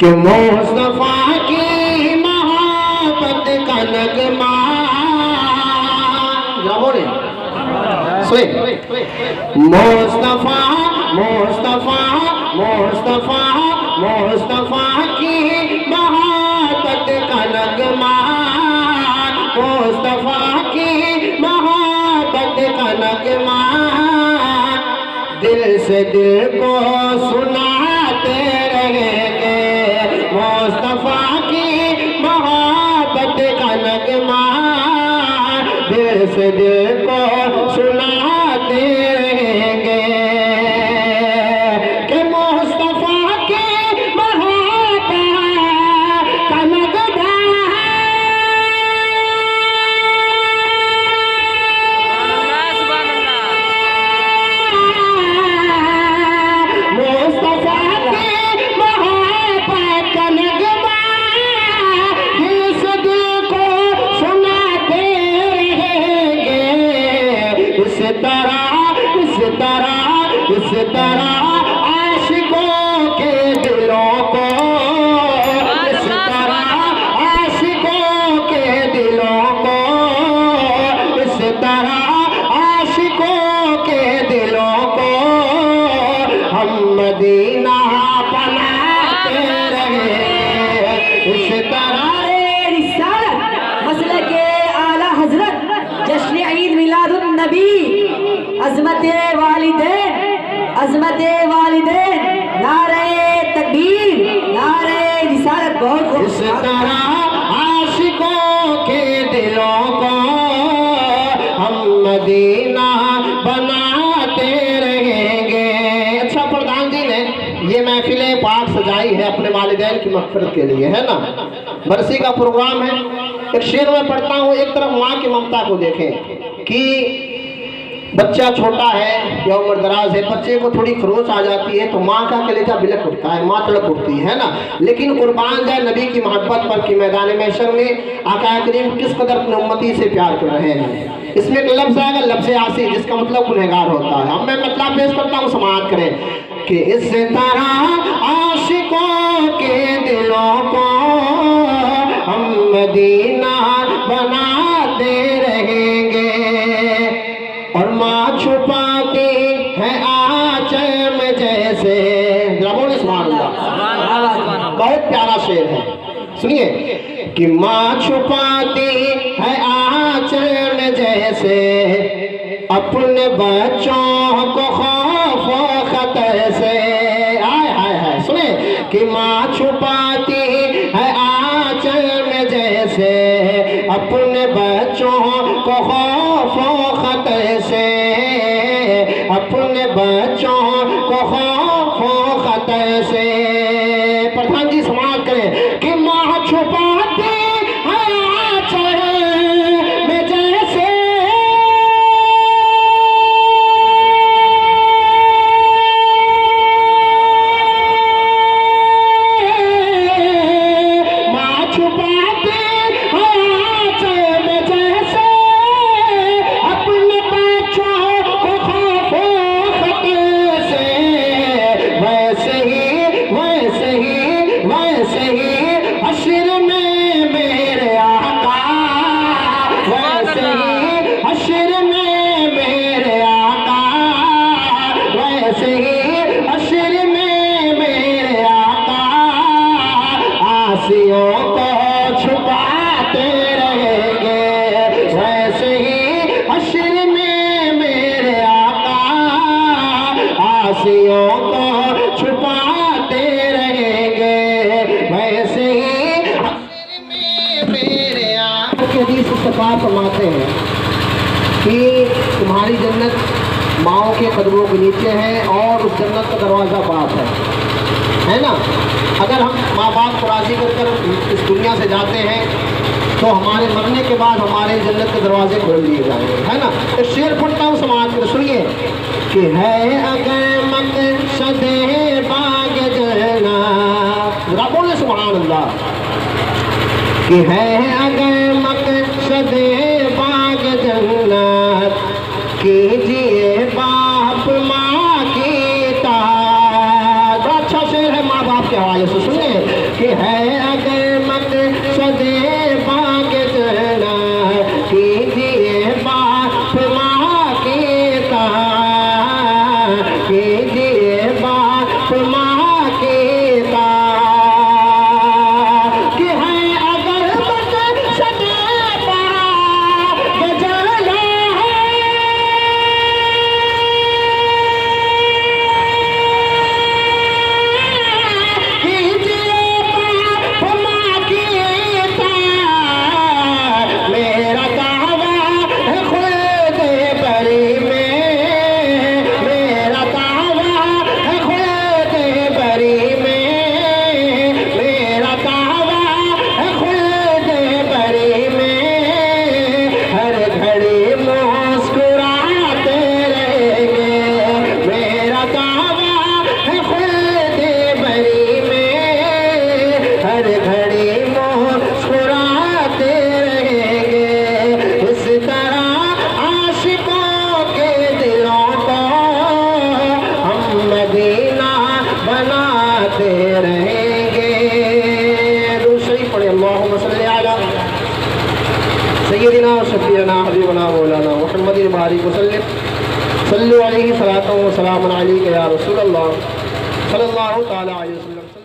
कि मुस्तफा की मोहब्बत का नगमा बोले मुस्तफा मुस्तफा मुस्तफा मुस्तफा की मोहब्बत का नगमा मुस्तफा की मोहब्बत का नगमा दिल से दिल को सुनाते रहेंगे मुस्तफा की मोहब्बत का नगमा दिल से दिल को सुनाते रहेंगे कि मुस्तफा की मोहब्बत का नगमा मुस्तफा की मोहब्बत का नगमा दिल से दिल को सुनाते रहेंगे। इस तरह आशिकों के दिलों को इस तरह आशिकों के दिलों को इस तरह आशिकों के दिलों को हम मदीना बनाते रहेंगे। इस तरह रिसालत मसले के आला हजरत जश्न ईद मिलादुन नबी अज़मत वालिदैन नारे तकबीर नारे रिसालत। बहुत इस तरह आशिकों के दिलों को हम मदीना बनाते रहेंगे। अच्छा प्रधान जी ने ये महफिल पाक सजाई है अपने वालिदैन की मग़फ़िरत के लिए, है ना। बरसी का प्रोग्राम है। एक शेर में पढ़ता हूँ, एक तरफ माँ की ममता को देखें कि बच्चा छोटा है या उम्र दराज है, बच्चे को थोड़ी खरोच आ जाती है तो माँ का कलेजा बिलक उठता है, माँ तड़प उठती है ना। लेकिन कुर्बान जाए नबी की मोहब्बत पर कि मैदान महशर में आका करीम किस कदर अपनी उम्मती से प्यार कर रहे हैं। इसमें एक लफ्ज़ आएगा लफ्ज़ आसी, जिसका मतलब गुनहगार होता है। अब मैं मतलब पेश करता हूँ, समाअत करें कि इस तरह आशिकों के दिलों को हम मदीना बनाते रहेंगे और माँ छुपाती है आंचल में जैसे। बहुत प्यारा शेर है, सुनिए कि माँ छुपाती है आंचल में जैसे अपने बच्चों को खौफ खतर से। आय हाय हाय, सुने कि माँ छुपाती है आंचल में जैसे अपने बच्चों को खौफ खतर से अपने बच्चों को खौफ खतर से। प्रधान जी समाप्त करें कि माँ छुपाती है आंचल में जैसे माँ छुपाती है आंचल में जैसे अपने बच्चों को खौफ खतर से। वैसे ही हश्र में मेरे आका, वैसे ही हश्र में मेरे आका, वैसे ही हश्र में मेरे आका आसियों को छुपाते रहेंगे। वैसे ही हश्र में मेरे आका आसियों को छुपाते रहेंगे। वैसे ही मेरे आका के हदीस इस्तफा फरमाते हैं कि तुम्हारी जन्नत माओ के कदमों के नीचे है और उस जन्नत का दरवाज़ा बाप है ना। अगर हम माँ बाप को राज़ी कर इस दुनिया से जाते हैं तो हमारे मरने के बाद हमारे जन्नत के दरवाजे खोल दिए जाएंगे, है ना। तो शेर पढ़ता हूँ, समाज को सुनिए कि है अगर मक़सद बाग जन्नत, बोले सुभान अल्लाह, कि है अगर मक़सद बाग जन्नत कीजिए बाप माँ की ताज। अच्छा शेर है, माँ बाप के हवाले से सुने कि है अगर मत सदे पाक चलना कीजिए बाप माँ की ताअत कीजिए बाप माँ की ताअत कि है अगर मत सदे पाक चलना मेरा दावा है खुद बरी में मेरा दावा है खुद बरी में मेरा दावा है खुद बरी में हर घड़ी मुस्कुराते रहेंगे मेरा दावा है खुद बरी में हर घड़ी मुस्कुराते रहेंगे इस तरह आशिकों के दिलों को हम मदीना बनाते रहेंगे दूसरी पढ़े अल्लाहुम्मा सल्ली अला सय्यदिना व शफीअना हबीबना मौलाना मुहम्मदिन बारिक वसल्लम सल्लु अलैहि सलातु व सलामुन अलैका या रसूलल्लाह सल्लल्लाहु तआला अलैहि वसल्लम।